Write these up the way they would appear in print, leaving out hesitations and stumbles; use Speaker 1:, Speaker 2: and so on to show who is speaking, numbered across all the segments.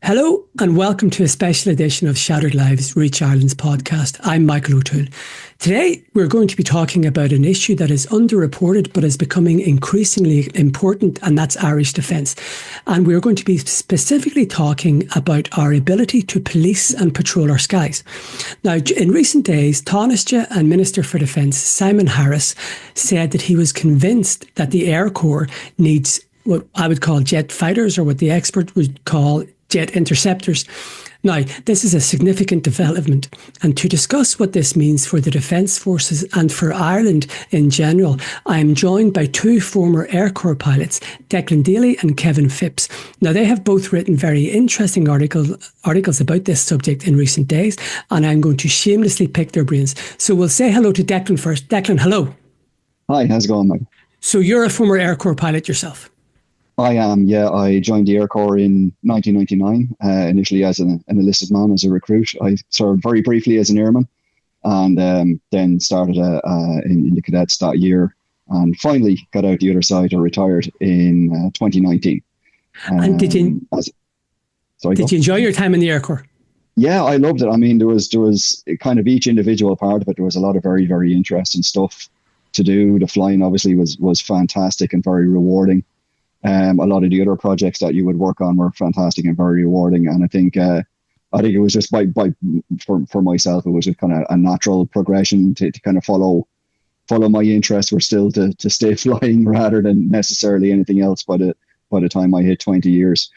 Speaker 1: Hello and welcome to a special edition of Shattered Lives, Reach Ireland's podcast. I'm Michael O'Toole. Today we're going to be talking about an issue that is underreported but is becoming increasingly important, and that's Irish defence. And we're going to be specifically talking about our ability to police and patrol our skies. Now, in recent days, Tánaiste and Minister for Defence Simon Harris said that he was convinced that the Air Corps needs what I would call jet fighters, or what the expert would call jet interceptors. Now, this is a significant development, and to discuss what this means for the Defence Forces and for Ireland in general, I am joined by two former Air Corps pilots, Declan Daly and Kevin Phipps. Now, they have both written very interesting articles about this subject in recent days, and I'm going to shamelessly pick their brains. So we'll say hello to Declan first. Declan, hello.
Speaker 2: Hi, how's it going, Mike?
Speaker 1: So you're a former Air Corps pilot yourself?
Speaker 2: I am, yeah. I joined the Air Corps in 1999, initially as an enlisted man, as a recruit. I served very briefly as an airman, and then started in the cadets that year, and finally got out the other side or retired in 2019.
Speaker 1: And did you enjoy your time in the Air Corps?
Speaker 2: Yeah, I loved it. I mean, there was kind of each individual part of it. There was a lot of very, very interesting stuff to do. The flying obviously was fantastic and very rewarding. A lot of the other projects that you would work on were fantastic and very rewarding, and I think it was just for myself, it was just kind of a natural progression to kind of follow my interests were still to stay flying rather than necessarily anything else. By the time I hit 20 years,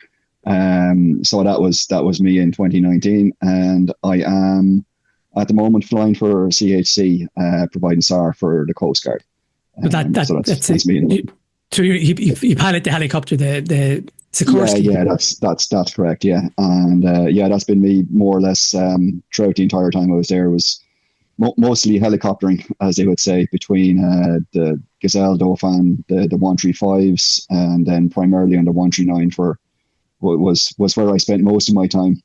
Speaker 2: so that was me in 2019, and I am at the moment flying for CHC, providing SAR for the Coast Guard.
Speaker 1: But that's me. So you pilot the helicopter, the Sikorsky?
Speaker 2: Yeah, that's correct. Yeah, and that's been me more or less throughout the entire time I was there. It was mostly helicoptering, as they would say, between the Gazelle, Dauphin, the 135s, and then primarily on the 139 for what was where I spent most of my time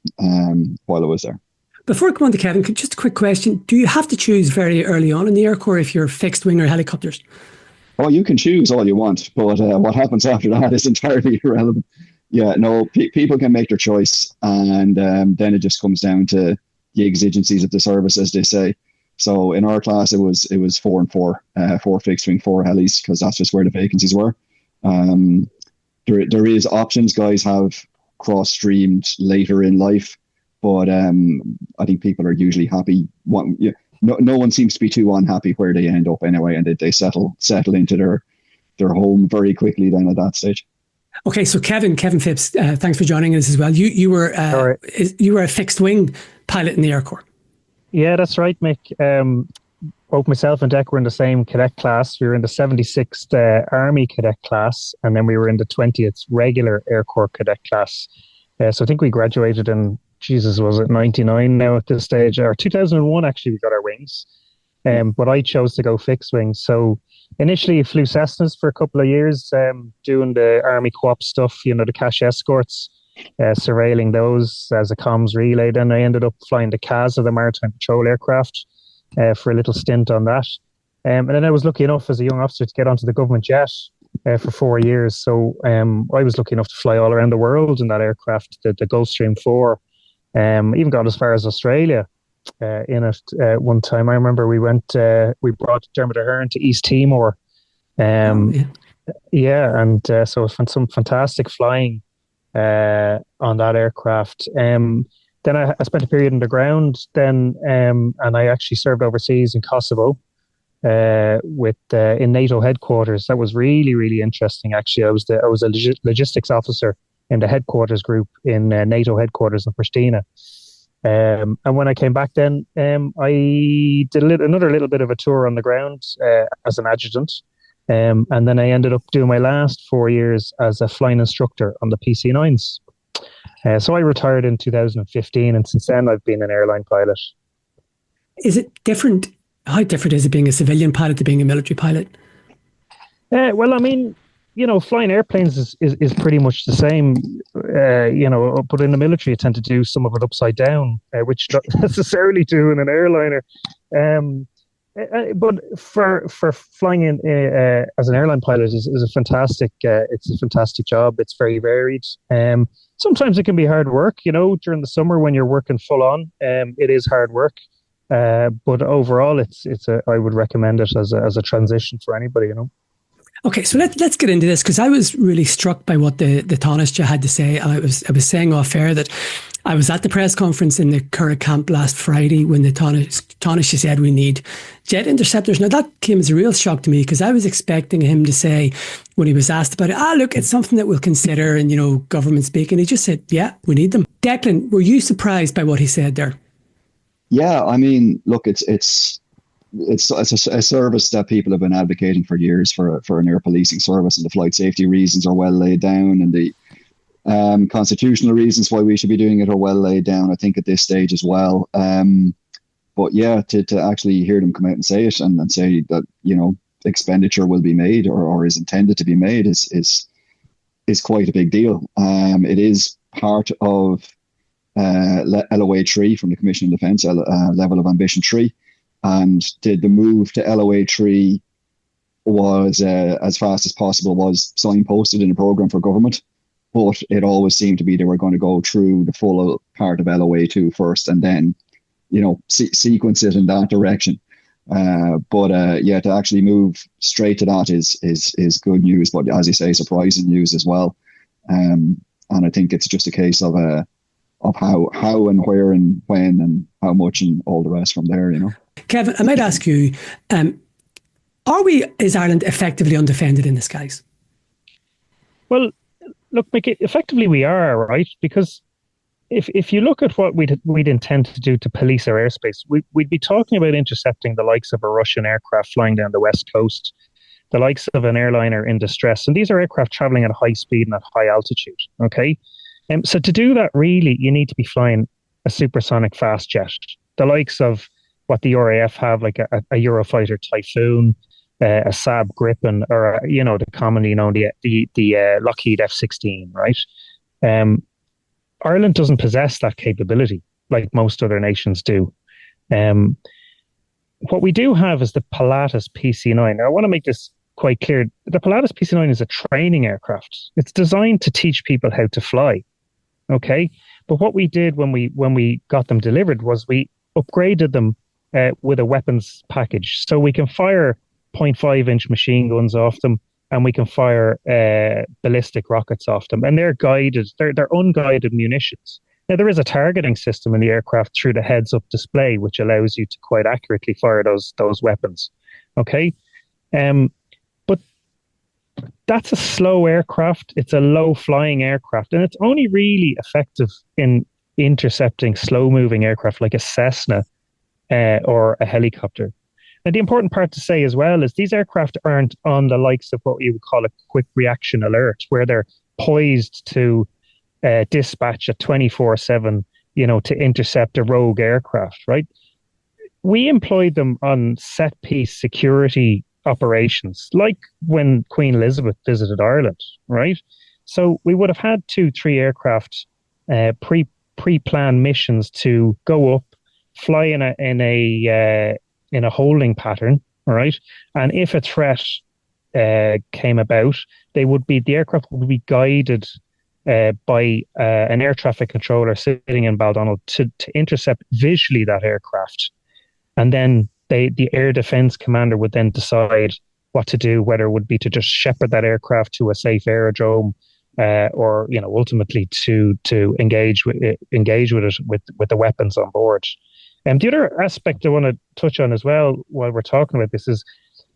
Speaker 2: while I was there.
Speaker 1: Before I come on to Kevin, just a quick question: do you have to choose very early on in the Air Corps if you're fixed wing or helicopters?
Speaker 2: Oh, you can choose all you want, but what happens after that is entirely irrelevant. Yeah, no, people can make their choice, and then it just comes down to the exigencies of the service, as they say. So in our class, it was 4 and 4, 4 fixed wing, 4 helis, because that's just where the vacancies were. There is options. Guys have cross-streamed later in life, but I think people are usually happy. No one seems to be too unhappy where they end up anyway, and they settle into their home very quickly then at that stage.
Speaker 1: Okay, so Kevin Phipps, thanks for joining us as well. You were a fixed wing pilot in the Air Corps.
Speaker 3: Yeah, that's right, Mick. Both myself and Dec were in the same cadet class. We were in the 76th Army cadet class, and then we were in the 20th regular Air Corps cadet class. So I think we graduated in, was it 99 now at this stage, or 2001 actually we got our wings, but I chose to go fixed wings. So initially flew Cessnas for a couple of years, doing the Army co-op stuff, the cash escorts, surveilling those as a comms relay. Then I ended up flying the CASA, the Maritime Patrol Aircraft, for a little stint on that, and then I was lucky enough as a young officer to get onto the government jet for 4 years. So I was lucky enough to fly all around the world in that aircraft, the Gulfstream 4. Even got as far as Australia in it one time. I remember we brought Dermot Ahern to East Timor. So it was some fantastic flying on that aircraft. Then I spent a period on the ground then, and I actually served overseas in Kosovo in NATO headquarters. That was really, really interesting. Actually, I was a logistics officer in the headquarters group in NATO headquarters in Pristina. And when I came back then, I did another little bit of a tour on the ground as an adjutant. And then I ended up doing my last 4 years as a flying instructor on the PC-9s. So I retired in 2015, and since then I've been an airline pilot.
Speaker 1: Is it different? How different is it being a civilian pilot to being a military pilot?
Speaker 3: Well, I mean, flying airplanes is pretty much the same, but in the military you tend to do some of it upside down, which you don't necessarily do in an airliner. But for flying in as an airline pilot is a fantastic. It's a fantastic job. It's very varied. Sometimes it can be hard work. During the summer when you're working full on, it is hard work. But overall, I would recommend it as a transition for anybody.
Speaker 1: Okay, so let's get into this, because I was really struck by what the Tánaiste had to say. I was saying off air that I was at the press conference in the Curragh camp last Friday when the Tánaiste said we need jet interceptors. Now that came as a real shock to me, because I was expecting him to say, when he was asked about it, look, it's something that we'll consider, and government speaking, he just said, yeah, we need them. Declan, were you surprised by what he said there?
Speaker 2: Yeah, I mean, look, it's a service that people have been advocating for years for an air policing service, and the flight safety reasons are well laid down, and the constitutional reasons why we should be doing it are well laid down, I think, at this stage as well. But yeah, to actually hear them come out and say it and say that, expenditure will be made or is intended to be made is quite a big deal. It is part of LOA 3 from the Commission on Defence, Level of Ambition 3. And the move to LOA 3 was, as fast as possible, was signposted in a programme for government. But it always seemed to be they were going to go through the full part of LOA 2 first and then, sequence it in that direction. But to actually move straight to that is good news, but as you say, surprising news as well. And I think it's just a case of how and where and when and how much and all the rest from there,
Speaker 1: Kevin, I might ask you, is Ireland effectively undefended in the skies?
Speaker 3: Well, look, Mick, effectively we are, right? Because if you look at what we'd intend to do to police our airspace, we'd be talking about intercepting the likes of a Russian aircraft flying down the west coast, the likes of an airliner in distress. And these are aircraft traveling at high speed and at high altitude, okay? So to do that, really, you need to be flying a supersonic fast jet, the likes of what the RAF have, like a Eurofighter Typhoon, a Saab Gripen, or the commonly known the Lockheed F-16, right? Ireland doesn't possess that capability like most other nations do. What we do have is the Pilatus PC-9. Now, I want to make this quite clear. The Pilatus PC-9 is a training aircraft. It's designed to teach people how to fly. Okay, but what we did when we got them delivered was we upgraded them with a weapons package, so we can fire 0.5-inch machine guns off them, and we can fire ballistic rockets off them, and they're guided. They're unguided munitions. Now there is a targeting system in the aircraft through the heads-up display, which allows you to quite accurately fire those weapons. Okay, but that's a slow aircraft. It's a low-flying aircraft, and it's only really effective in intercepting slow-moving aircraft like a Cessna or a helicopter. Now, the important part to say as well is these aircraft aren't on the likes of what you would call a quick reaction alert, where they're poised to dispatch at 24/7, to intercept a rogue aircraft, right? We employed them on set-piece security operations, like when Queen Elizabeth visited Ireland, right? So we would have had 2-3 aircraft pre-planned missions to go up, fly in a holding pattern, all right? And if a threat came about, the aircraft would be guided by an air traffic controller sitting in Baldonnel to intercept visually that aircraft, and then the air defence commander would then decide what to do, whether it would be to just shepherd that aircraft to a safe aerodrome, or ultimately to engage with it with the weapons on board. The other aspect I want to touch on as well while we're talking about this is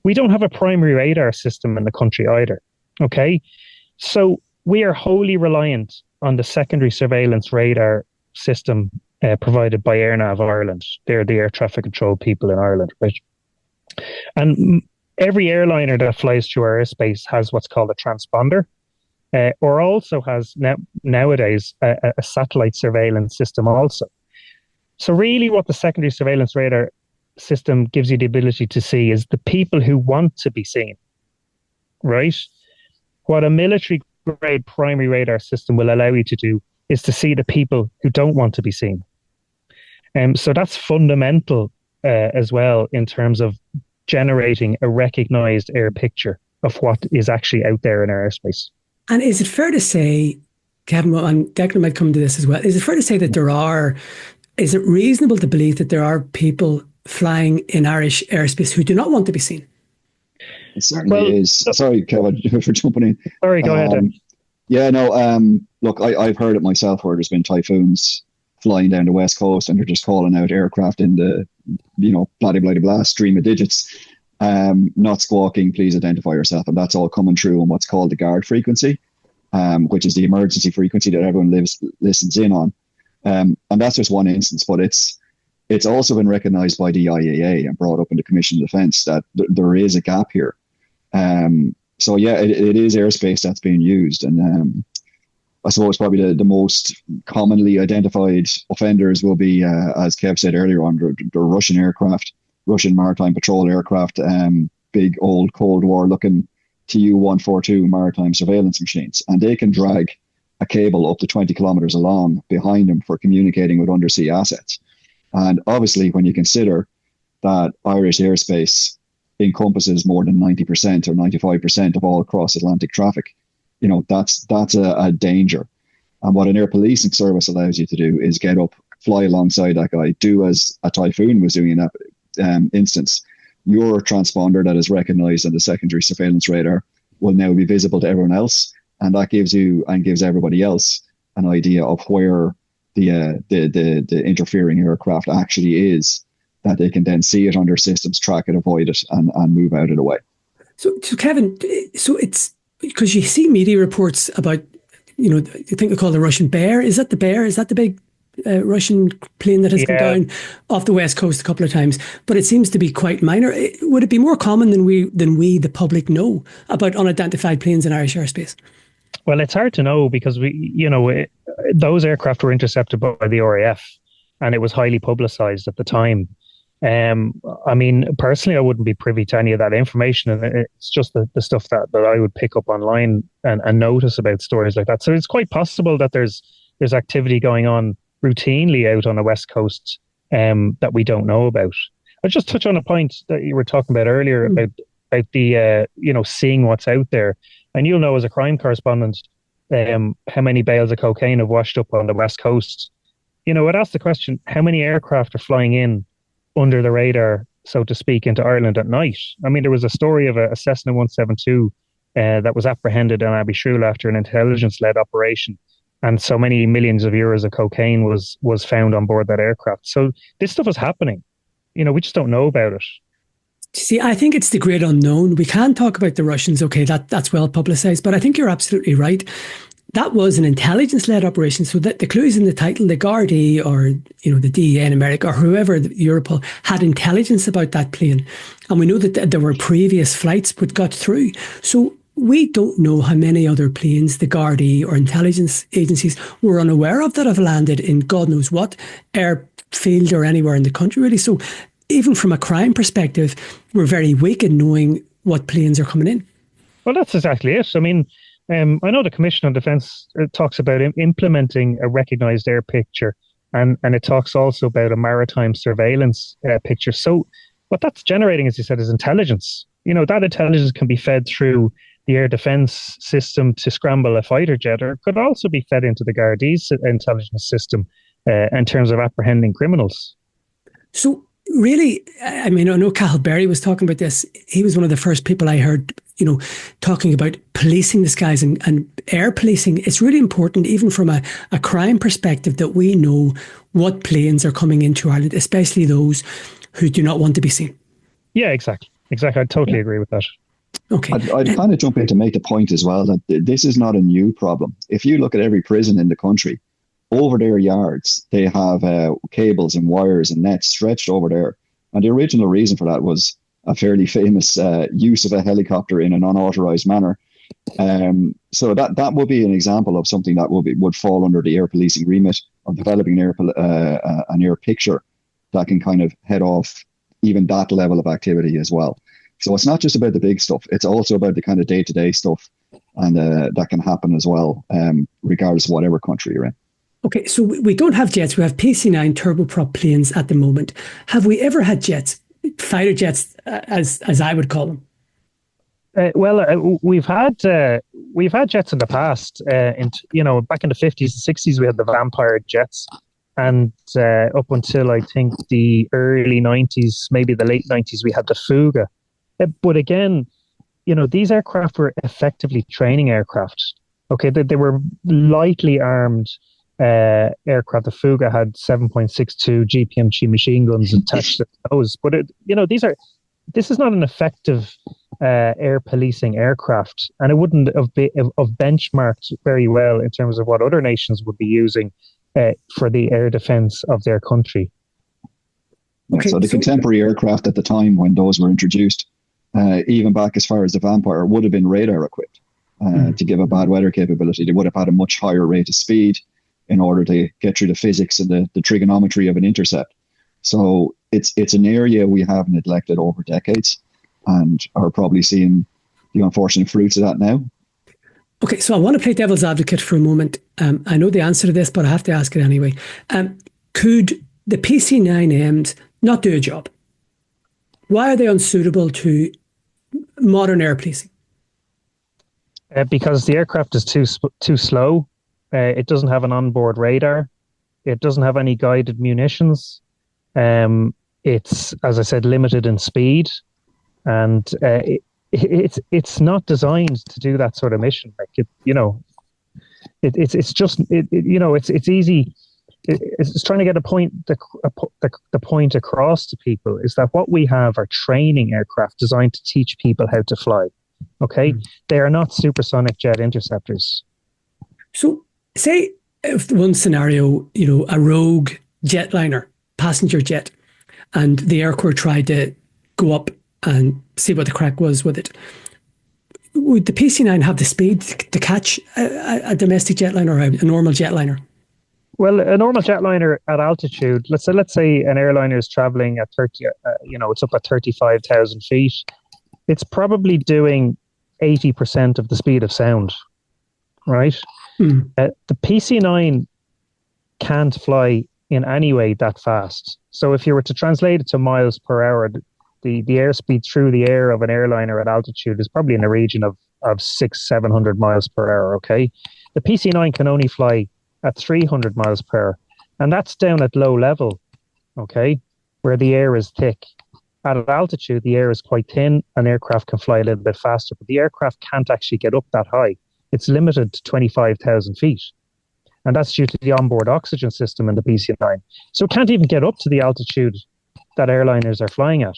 Speaker 3: we don't have a primary radar system in the country either. Okay, so we are wholly reliant on the secondary surveillance radar system provided by AirNav Ireland. They're the air traffic control people in Ireland, right? And every airliner that flies through our airspace has what's called a transponder, or also has nowadays a satellite surveillance system also. So really what the secondary surveillance radar system gives you the ability to see is the people who want to be seen, right? What a military-grade primary radar system will allow you to do is to see the people who don't want to be seen. So that's fundamental as well in terms of generating a recognized air picture of what is actually out there in our airspace.
Speaker 1: And is it fair to say, Kevin, and Declan might come to this as well, is it fair to say that is it reasonable to believe that there are people flying in Irish airspace who do not want to be seen?
Speaker 2: It certainly is. Sorry, Kevin, for jumping in.
Speaker 3: Sorry, go ahead.
Speaker 2: Yeah, no, look, I've heard it myself where there's been typhoons flying down the west coast and they're just calling out aircraft in the, blah, blah, blah, blah, stream of digits, not squawking, please identify yourself. And that's all coming through on what's called the guard frequency, which is the emergency frequency that everyone listens in on. And that's just one instance, but it's also been recognized by the IAA and brought up in the Commission of Defence that there is a gap here. So yeah, it is airspace that's being used. And I suppose probably the most commonly identified offenders will be, as Kev said earlier on, the Russian aircraft, Russian maritime patrol aircraft, big old Cold War looking Tu-142 maritime surveillance machines. And they can drag a cable up to 20 kilometers along behind them for communicating with undersea assets. And obviously, when you consider that Irish airspace encompasses more than 90% or 95% of all cross-Atlantic traffic, that's a danger. And what an air policing service allows you to do is get up, fly alongside that guy, do as a Typhoon was doing in that instance. Your transponder that is recognized on the secondary surveillance radar will now be visible to everyone else. And that gives you and gives everybody else an idea of where the interfering aircraft actually is, that they can then see it on their systems, track it, avoid it, and move out of the way.
Speaker 1: So Kevin, it's because you see media reports about, I think they call the Russian Bear. Is that the Bear? Is that the big Russian plane that has come down off the west coast a couple of times? But it seems to be quite minor. Would it be more common than we, the public, know about unidentified planes in Irish airspace?
Speaker 3: Well, it's hard to know because those aircraft were intercepted by the RAF, and it was highly publicised at the time. I mean, personally, I wouldn't be privy to any of that information, and it's just the stuff that I would pick up online and notice about stories like that. So it's quite possible that there's activity going on routinely out on the west coast that we don't know about. I'll just touch on a point that you were talking about earlier about the seeing what's out there. And you'll know as a crime correspondent how many bales of cocaine have washed up on the west coast. I'd ask the question, how many aircraft are flying in under the radar, so to speak, into Ireland at night? I mean, there was a story of a Cessna 172 that was apprehended in Abbeyshrew after an intelligence-led operation, and so many millions of euros of cocaine was found on board that aircraft. So this stuff is happening. We just don't know about it.
Speaker 1: See, I think it's the great unknown. We can talk about the Russians. Okay, that's well publicized, but I think you're absolutely right. That was an intelligence-led operation, so that the clues in the title, the Gardaí or the DEA in America or whoever, Europol, had intelligence about that plane, and we know that there were previous flights that got through. So we don't know how many other planes the Gardaí or intelligence agencies were unaware of that have landed in God knows what airfield or anywhere in the country, really. So even from a crime perspective, we're very weak in knowing what planes are coming in.
Speaker 3: Well, that's exactly it. I mean, I know the Commission on Defence talks about implementing a recognised air picture, and it talks also about a maritime surveillance picture. So what that's generating, as you said, is intelligence. That intelligence can be fed through the air defence system to scramble a fighter jet, or it could also be fed into the Gardaí's intelligence system in terms of apprehending criminals.
Speaker 1: So really, I mean, I know Cathal Berry was talking about this. He was one of the first people I heard, talking about policing the skies and air policing. It's really important, even from a crime perspective, that we know what planes are coming into Ireland, especially those who do not want to be seen.
Speaker 3: Yeah, exactly. I totally agree with that.
Speaker 1: Okay.
Speaker 2: I'd kind of jump in to make the point as well that this is not a new problem. If you look at every prison in the country, over their yards, they have cables and wires and nets stretched over there. And the original reason for that was a fairly famous use of a helicopter in an unauthorized manner. So that would be an example of something that would fall under the air policing remit of developing an air picture that can kind of head off even that level of activity as well. So it's not just about the big stuff. It's also about the kind of day-to-day stuff, and that can happen as well, regardless of whatever country you're in.
Speaker 1: Okay, so we don't have jets. We have PC-9 turboprop planes at the moment. Have we ever had jets, fighter jets, as I would call them?
Speaker 3: We've had jets in the past. Back in the 50s and 60s, we had the Vampire jets, and up until I think the early 90s, maybe the late 90s, we had the Fuga. But again, these aircraft were effectively training aircraft. Okay, they were lightly armed aircraft. The Fuga had 7.62 GPMG machine guns attached to those. But this is not an effective air policing aircraft, and it wouldn't have benchmarked very well in terms of what other nations would be using for the air defense of their country.
Speaker 2: Okay, so the contemporary aircraft at the time when those were introduced, even back as far as the Vampire, would have been radar equipped to give a bad weather capability. They would have had a much higher rate of speed in order to get through the physics and the trigonometry of an intercept. So it's an area we have neglected over decades and are probably seeing the unfortunate fruits of that now.
Speaker 1: Okay, so I want to play devil's advocate for a moment. I know the answer to this, but I have to ask it anyway. Could the PC-9Ms not do a job? Why are they unsuitable to modern air policing?
Speaker 3: Because the aircraft is too slow. It doesn't have an onboard radar. It doesn't have any guided munitions. It's, as I said, limited in speed, and it's not designed to do that sort of mission. It's easy. It's trying to get the point across to people is that what we have are training aircraft designed to teach people how to fly. Okay, they are not supersonic jet interceptors.
Speaker 1: So, say if one scenario, a rogue jetliner, passenger jet, and the Air Corps tried to go up and see what the crack was with it. Would the PC-9 have the speed to catch a domestic jetliner or a normal jetliner?
Speaker 3: Well, a normal jetliner at altitude, let's say an airliner is traveling at 30, it's up at 35,000 feet. It's probably doing 80% of the speed of sound, right? The PC-9 can't fly in any way that fast. So if you were to translate it to miles per hour, the airspeed through the air of an airliner at altitude is probably in the region of 600-700 miles per hour, okay? The PC-9 can only fly at 300 miles per hour, and that's down at low level, okay, where the air is thick. At altitude, the air is quite thin, and aircraft can fly a little bit faster, but the aircraft can't actually get up that high. It's limited to 25,000 feet. And that's due to the onboard oxygen system in the PC-9. So it can't even get up to the altitude that airliners are flying at.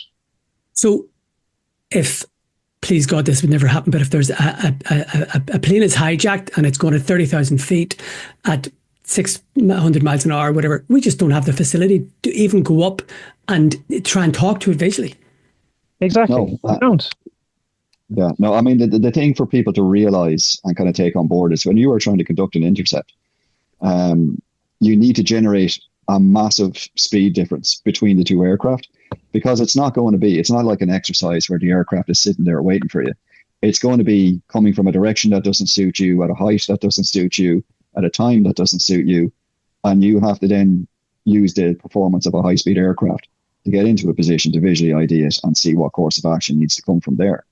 Speaker 1: So if, please God, this would never happen, but if there's a plane is hijacked and it's going at 30,000 feet at 600 miles an hour, whatever, we just don't have the facility to even go up and try and talk to it visually.
Speaker 3: Exactly.
Speaker 2: No,
Speaker 3: we don't.
Speaker 2: Yeah, no, I mean, the thing for people to realize and kind of take on board is when you are trying to conduct an intercept, you need to generate a massive speed difference between the two aircraft, because it's not like an exercise where the aircraft is sitting there waiting for you. It's going to be coming from a direction that doesn't suit you, at a height that doesn't suit you, at a time that doesn't suit you. And you have to then use the performance of a high-speed aircraft to get into a position to visually ID it and see what course of action needs to come from there.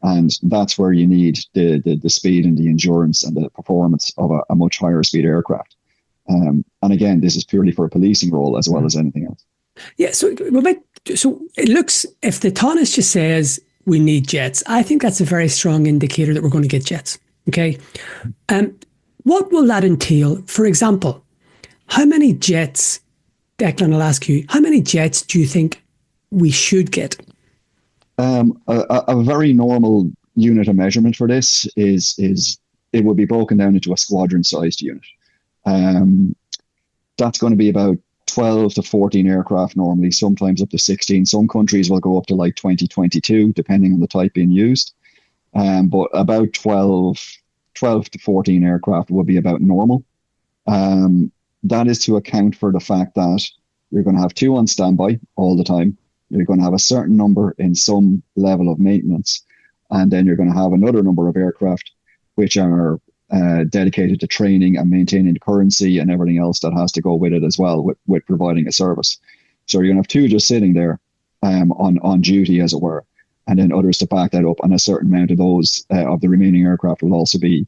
Speaker 2: And that's where you need the speed and the endurance and the performance of a much higher speed aircraft. And again, this is purely for a policing role as well as anything else.
Speaker 1: Yeah, so it looks, if the Tánaiste says we need jets, I think that's a very strong indicator that we're going to get jets. Okay. What will that entail? For example, how many jets, Declan, I'll ask you, how many jets do you think we should get?
Speaker 2: A very normal unit of measurement for this is it would be broken down into a squadron-sized unit. That's going to be about 12 to 14 aircraft normally, sometimes up to 16. Some countries will go up to like 20, 22, depending on the type being used. But about 12 to 14 aircraft would be about normal. That is to account for the fact that you're going to have two on standby all the time. You're going to have a certain number in some level of maintenance. And then you're going to have another number of aircraft which are dedicated to training and maintaining the currency and everything else that has to go with it as well, with providing a service. So you're going to have two just sitting there on duty, as it were, and then others to back that up. And a certain amount of those of the remaining aircraft will also be,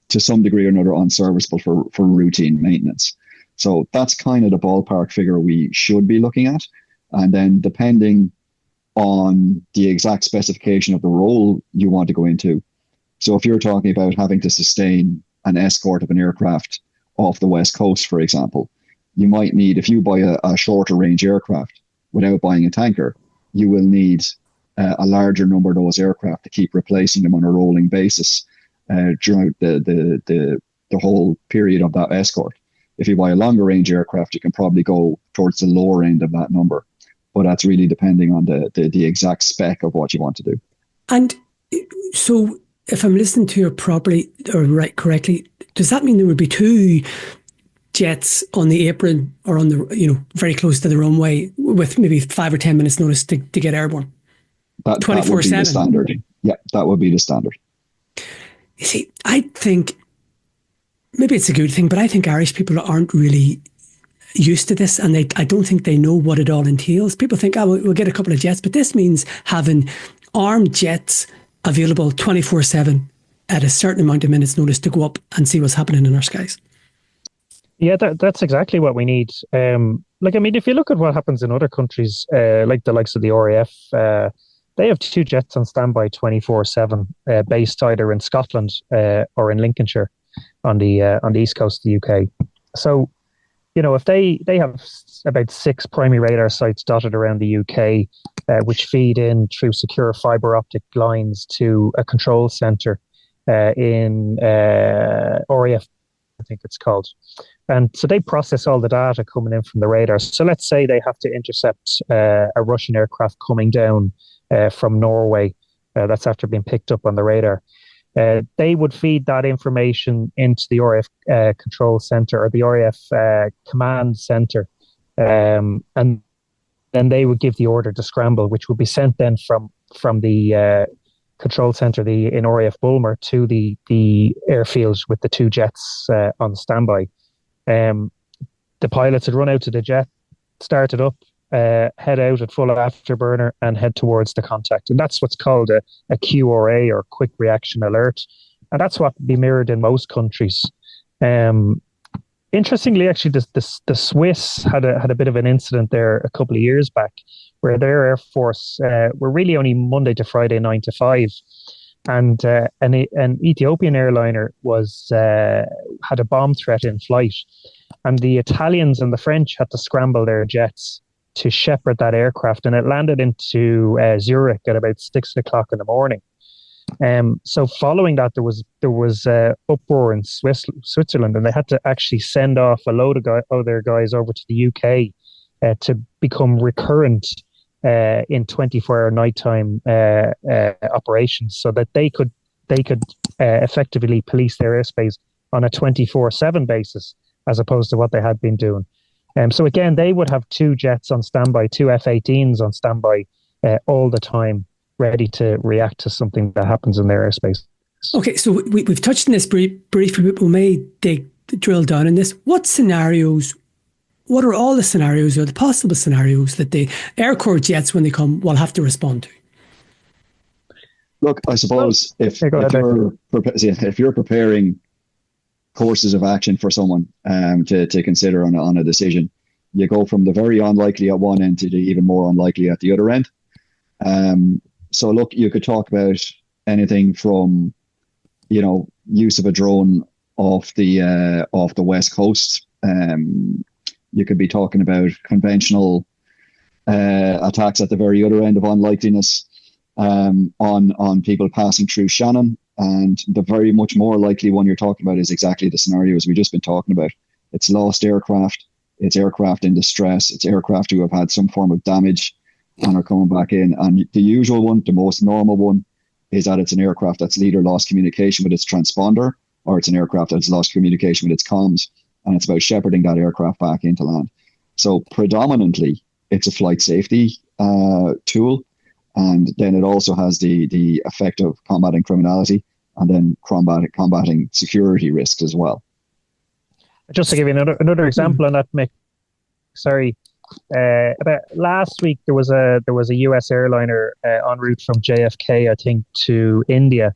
Speaker 2: to some degree or another, unserviceable for routine maintenance. So that's kind of the ballpark figure we should be looking at. And then depending on the exact specification of the role you want to go into. So if you're talking about having to sustain an escort of an aircraft off the West Coast, for example, you might need, if you buy a shorter range aircraft without buying a tanker, you will need a larger number of those aircraft to keep replacing them on a rolling basis during the whole period of that escort. If you buy a longer range aircraft, you can probably go towards the lower end of that number. But that's really depending on the exact spec of what you want to do.
Speaker 1: And so if I'm listening to you properly or right correctly, does that mean there would be two jets on the apron or on the, very close to the runway with maybe 5 or 10 minutes notice to get airborne?
Speaker 2: That would be the standard. Yeah, that would be the standard.
Speaker 1: You see, I think maybe it's a good thing, but I think Irish people aren't really used to this, and I don't think they know what it all entails. People think, we'll get a couple of jets, but this means having armed jets available 24/7 at a certain amount of minutes notice to go up and see what's happening in our skies.
Speaker 3: Yeah, that's exactly what we need. If you look at what happens in other countries, like the likes of the RAF, they have two jets on standby 24/7, based either in Scotland or in Lincolnshire on the east coast of the UK. So, if they have about 6 primary radar sites dotted around the UK, which feed in through secure fibre optic lines to a control centre in RAF, I think it's called. And so they process all the data coming in from the radar. So let's say they have to intercept a Russian aircraft coming down from Norway. That's after being picked up on the radar. They would feed that information into the RAF control center or the RAF command center, and then they would give the order to scramble, which would be sent then from the control center in RAF Bulmer to the airfield with the two jets on standby. The pilots would run out to the jet, start it up, head out at full afterburner and head towards the contact. And that's what's called a QRA, or quick reaction alert. And that's what would be mirrored in most countries. Interestingly, actually, the Swiss had a bit of an incident there a couple of years back, where their Air Force were really only Monday to Friday, 9 to 5. And an Ethiopian airliner had a bomb threat in flight. And the Italians and the French had to scramble their jets to shepherd that aircraft, and it landed into Zurich at about 6 o'clock in the morning. So following that, there was uproar in Switzerland, and they had to actually send off a load of other guys over to the UK to become recurrent in 24-hour nighttime operations, so that they could effectively police their airspace on a 24/7 basis, as opposed to what they had been doing. So again, they would have two jets on standby, two F-18s on standby all the time, ready to react to something that happens in their airspace.
Speaker 1: Okay, so we've touched on this briefly, but we may drill down in this. What are all the scenarios or the possible scenarios that the Air Corps jets, when they come, will have to respond to?
Speaker 2: Look, I suppose if you're preparing courses of action for someone to consider on a decision, you go from the very unlikely at one end to the even more unlikely at the other end. So look, you could talk about anything from, use of a drone off the West Coast. You could be talking about conventional attacks at the very other end of unlikeliness on people passing through Shannon. And the very much more likely one you're talking about is exactly the scenarios we've just been talking about. It's lost aircraft, it's aircraft in distress, it's aircraft who have had some form of damage and are coming back in. And the usual one, the most normal one, is that it's an aircraft that's either lost communication with its transponder, or it's an aircraft that's lost communication with its comms, and it's about shepherding that aircraft back into land. So predominantly, it's a flight safety tool, and then it also has the effect of combating criminality and then combating security risks as well.
Speaker 3: Just to give you another example on that, Mick. Sorry, about last week there was a US airliner en route from JFK, I think, to India,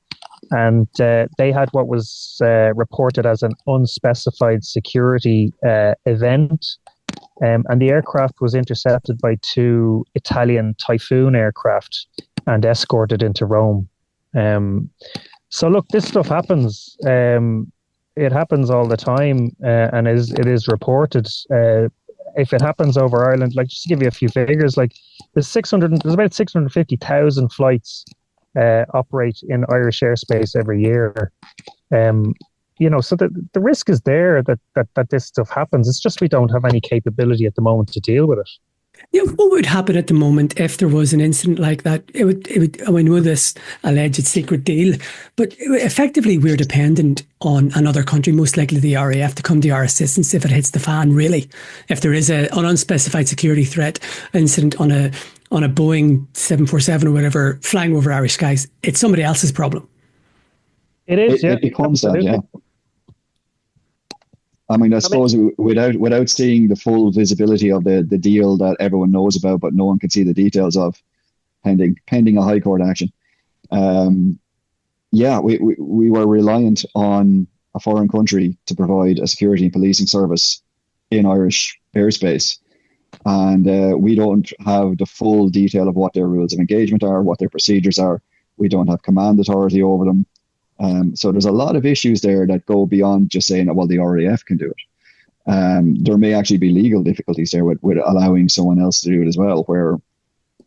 Speaker 3: and they had what was reported as an unspecified security event, and the aircraft was intercepted by 2 Italian Typhoon aircraft and escorted into Rome. So look, this stuff happens. It happens all the time, and it is reported. If it happens over Ireland, like, just to give you a few figures, like there's about 650,000 flights operate in Irish airspace every year. So the risk is there that this stuff happens. It's just we don't have any capability at the moment to deal with it.
Speaker 1: Yeah, what would happen at the moment if there was an incident like that? It would. I know this alleged secret deal, but effectively we're dependent on another country, most likely the RAF, to come to our assistance if it hits the fan. Really, if there is an unspecified security threat incident on a Boeing 747 or whatever flying over Irish skies, it's somebody else's problem.
Speaker 3: It is.
Speaker 2: It becomes that. Yeah. I mean, I suppose without seeing the full visibility of the deal that everyone knows about, but no one can see the details of, pending a high court action. We were reliant on a foreign country to provide a security and policing service in Irish airspace. And we don't have the full detail of what their rules of engagement are, what their procedures are. We don't have command authority over them. So there's a lot of issues there that go beyond just saying, well, the RAF can do it. There may actually be legal difficulties there with allowing someone else to do it as well, where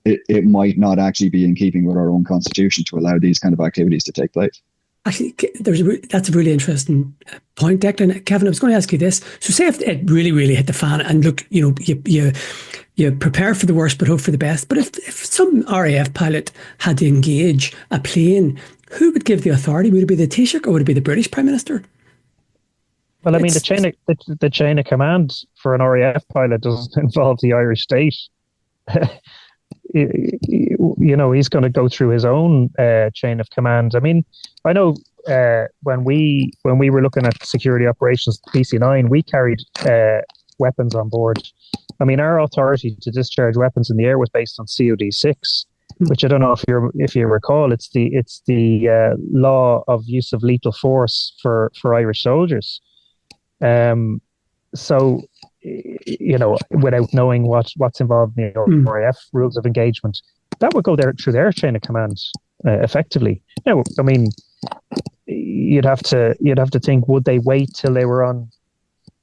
Speaker 2: it might not actually be in keeping with our own constitution to allow these kind of activities to take place.
Speaker 1: Actually, that's a really interesting point, Declan. Kevin, I was going to ask you this. So say if it really, really hit the fan, and look, you prepare for the worst but hope for the best. But if some RAF pilot had to engage a plane, who would give the authority? Would it be the Taoiseach or would it be the British Prime Minister?
Speaker 3: Well, I mean, the chain of command for an RAF pilot doesn't involve the Irish state. He's going to go through his own chain of command. I mean, I know when we were looking at security operations PC9, we carried weapons on board. I mean, our authority to discharge weapons in the air was based on COD6, which I don't know if you recall. It's the law of use of lethal force for Irish soldiers. So, without knowing what's involved in the RAF rules of engagement, that would go through their chain of command effectively. Now, I mean, you'd have to think: would they wait till they were on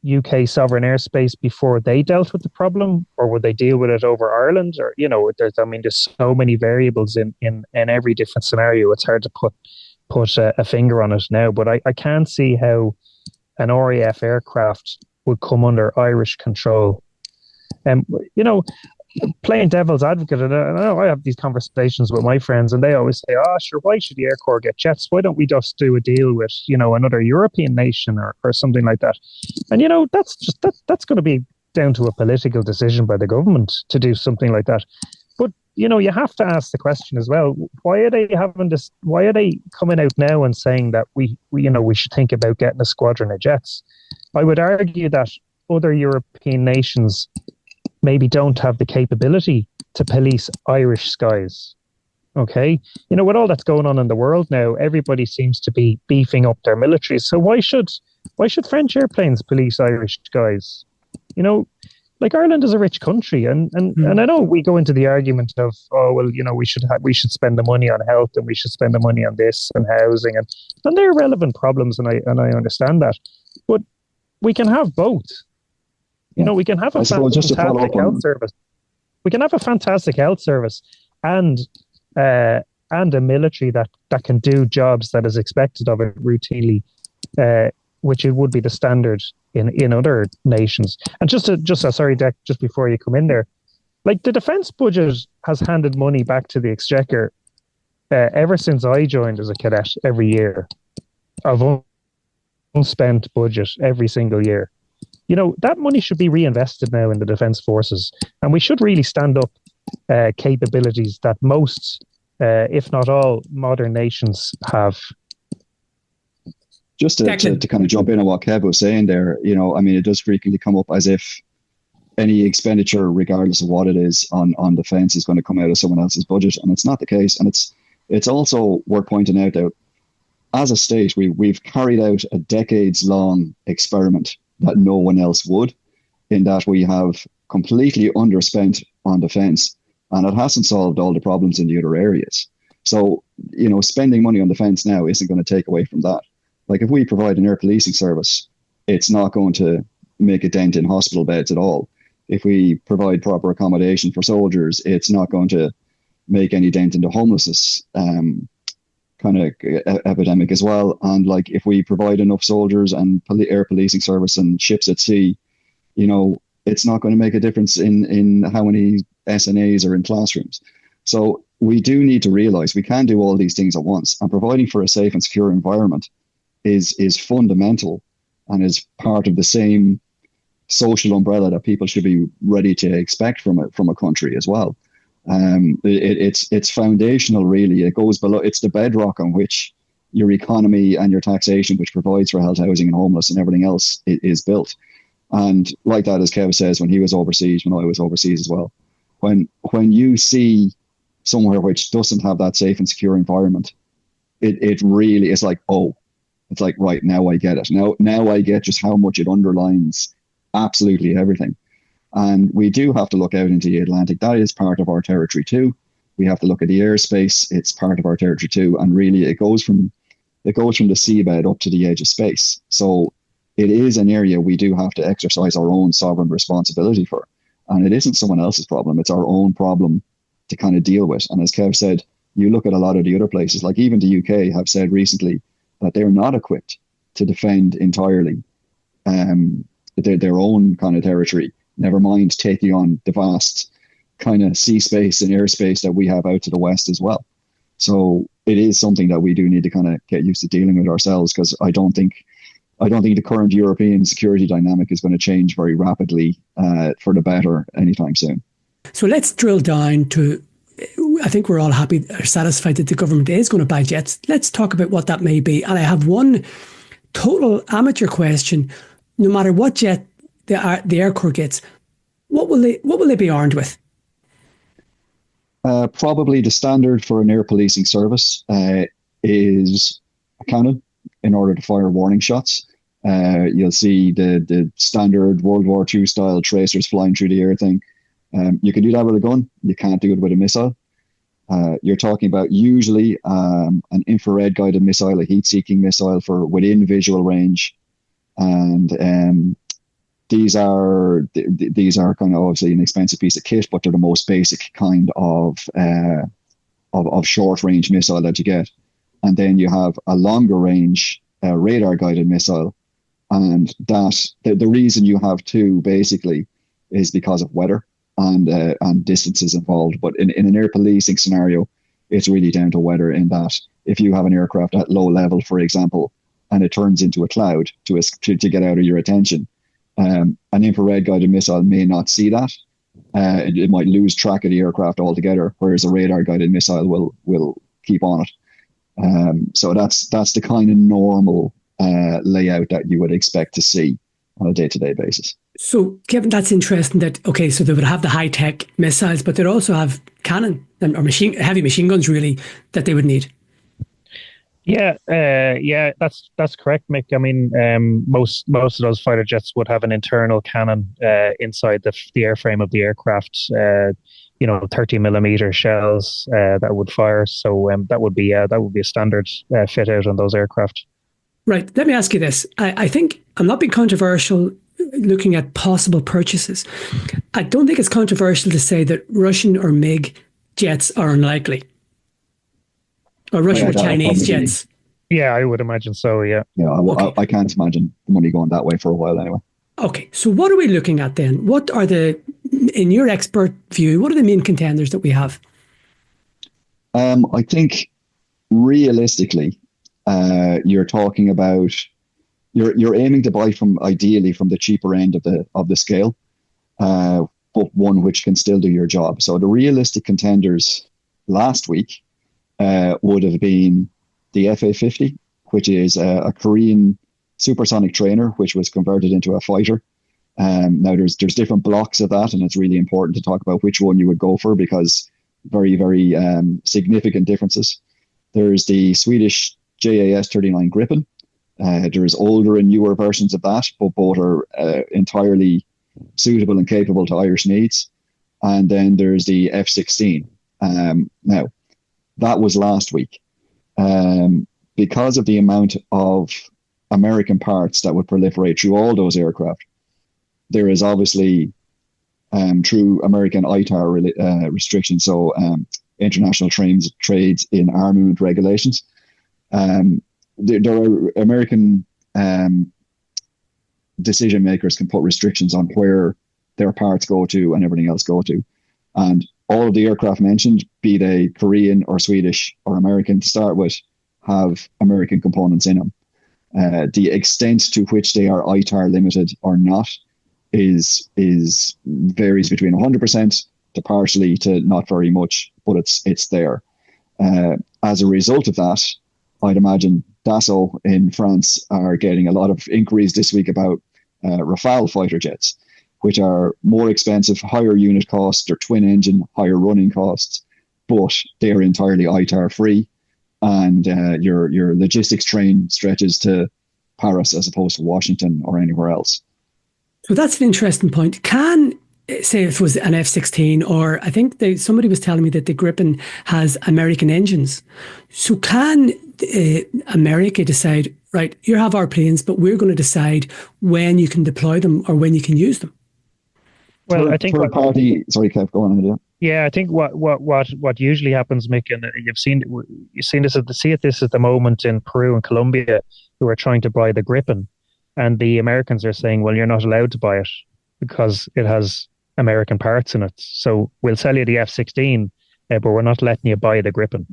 Speaker 3: UK sovereign airspace before they dealt with the problem, or would they deal with it over Ireland? Or there's so many variables in every different scenario. It's hard to put a finger on it now. But I can't see how an RAF aircraft would come under Irish control. Playing devil's advocate, and I know I have these conversations with my friends, and they always say, sure, why should the Air Corps get jets? Why don't we just do a deal with, another European nation or something like that? And, that's going to be down to a political decision by the government to do something like that. But, you have to ask the question as well, why are they coming out now and saying that we should think about getting a squadron of jets? I would argue that other European nations maybe don't have the capability to police Irish skies. Okay? With all that's going on in the world now, everybody seems to be beefing up their military. So why should French airplanes police Irish skies? Ireland is a rich country, and I know we go into the argument of, we should spend the money on health, and we should spend the money on this and housing, and they're relevant problems, and I understand that. But we can have both. We can have a fantastic health service. We can have a fantastic health service and a military that can do jobs that is expected of it routinely, which it would be the standard in other nations. And sorry, Dec, just before you come in there, like the defence budget has handed money back to the Exchequer ever since I joined as a cadet every year of unspent budget every single year. That money should be reinvested now in the defence forces, and we should really stand up capabilities that most, if not all, modern nations have.
Speaker 2: Just to kind of jump in on what Kev was saying there, I mean, it does frequently come up as if any expenditure, regardless of what it is, on defence is going to come out of someone else's budget, and it's not the case. And it's also worth pointing out that as a state, we've carried out a decades-long experiment that no one else would, in that we have completely underspent on defence, and it hasn't solved all the problems in the other areas. So, spending money on defence now isn't going to take away from that. Like, if we provide an air policing service, it's not going to make a dent in hospital beds at all. If we provide proper accommodation for soldiers, it's not going to make any dent in the homelessness kind of epidemic as well. And like, if we provide enough soldiers and air policing service and ships at sea, it's not going to make a difference in how many SNAs are in classrooms. So we do need to realise we can do all these things at once, and providing for a safe and secure environment is fundamental and is part of the same social umbrella that people should be ready to expect from a country as well. It's foundational, really. It goes below. It's the bedrock on which your economy and your taxation, which provides for health, housing, and homeless, and everything else, is built. And like that, as Kev says, when he was overseas, when I was overseas as well, when you see somewhere which doesn't have that safe and secure environment, it really is like, oh, it's like, right, now I get it. Now I get just how much it underlines absolutely everything. And we do have to look out into the Atlantic. That is part of our territory too. We have to look at the airspace. It's part of our territory too. And really, it goes from the seabed up to the edge of space. So it is an area we do have to exercise our own sovereign responsibility for. And it isn't someone else's problem. It's our own problem to kind of deal with. And as Kev said, you look at a lot of the other places, like even the UK have said recently that they're not equipped to defend entirely their own kind of territory, never mind taking on the vast kind of sea space and airspace that we have out to the west as well. So it is something that we do need to kind of get used to dealing with ourselves, because I don't think the current European security dynamic is going to change very rapidly for the better anytime soon.
Speaker 1: So let's drill down to, I think we're all happy or satisfied that the government is going to buy jets. Let's talk about what that may be. And I have one total amateur question. No matter what jet the Air Corps gets, what will they be armed with?
Speaker 2: Probably the standard for an air policing service is a cannon in order to fire warning shots. You'll see the standard World War II style tracers flying through the air thing. You can do that with a gun. You can't do it with a missile. You're talking about usually an infrared guided missile, a heat-seeking missile for within visual range. And these are kind of obviously an expensive piece of kit, but they're the most basic kind of short range missile that you get. And then you have a longer range radar guided missile, and that the reason you have two basically is because of weather and distances involved. But in an air policing scenario, it's really down to weather, in that if you have an aircraft at low level, for example, and it turns into a cloud to get out of your attention, an infrared guided missile may not see that. It might lose track of the aircraft altogether, whereas a radar guided missile will keep on it. So that's the kind of normal layout that you would expect to see on a day-to-day basis.
Speaker 1: So, Kevin, that's interesting that, okay, so they would have the high-tech missiles, but they'd also have cannon or heavy machine guns, really, that they would need.
Speaker 3: Yeah, that's correct, Mick. I mean, most of those fighter jets would have an internal cannon inside the airframe of the aircraft. 30 millimeter shells that would fire. So that would be a standard fit out on those aircraft.
Speaker 1: Right. Let me ask you this. I think I'm not being controversial looking at possible purchases. I don't think it's controversial to say that Russian or MiG jets are unlikely. Or Russian or Chinese jets.
Speaker 3: Yeah, I would imagine so, yeah.
Speaker 2: Yeah, I can't imagine the money going that way for a while anyway.
Speaker 1: Okay, so what are we looking at then? What are in your expert view, what are the main contenders that we have?
Speaker 2: I think realistically, you're talking about you're aiming to buy ideally from the cheaper end of the scale, but one which can still do your job. So the realistic contenders last week would have been the FA-50, which is a Korean supersonic trainer, which was converted into a fighter. Now there's different blocks of that, and it's really important to talk about which one you would go for, because very, very significant differences. There's the Swedish JAS-39 Gripen. There's older and newer versions of that, but both are entirely suitable and capable to Irish needs. And then there's the F-16. Now, that was last week. Because of the amount of American parts that would proliferate through all those aircraft, there is obviously true American ITAR restrictions, so international trades in armament regulations. There are American decision makers can put restrictions on where their parts go to and everything else go to. And all of the aircraft mentioned, be they Korean or Swedish or American to start with, have American components in them. The extent to which they are ITAR limited or not is varies between 100% to partially to not very much, but it's there. As a result of that, I'd imagine Dassault in France are getting a lot of inquiries this week about Rafale fighter jets, which are more expensive, higher unit costs, they're twin engine, higher running costs, but they're entirely ITAR free. And your logistics train stretches to Paris as opposed to Washington or anywhere else.
Speaker 1: So that's an interesting point. Can, say if it was an F-16, or I think somebody was telling me that the Gripen has American engines. So can America decide, right, you have our planes, but we're going to decide when you can deploy them or when you can use them?
Speaker 3: Well, I think
Speaker 2: sorry, Kev, go on.
Speaker 3: Yeah, I think what usually happens, Mick, and you've seen this at the moment in Peru and Colombia, who are trying to buy the Gripen, and the Americans are saying, well, you're not allowed to buy it because it has American parts in it. So we'll sell you the F-16, but we're not letting you buy the Gripen.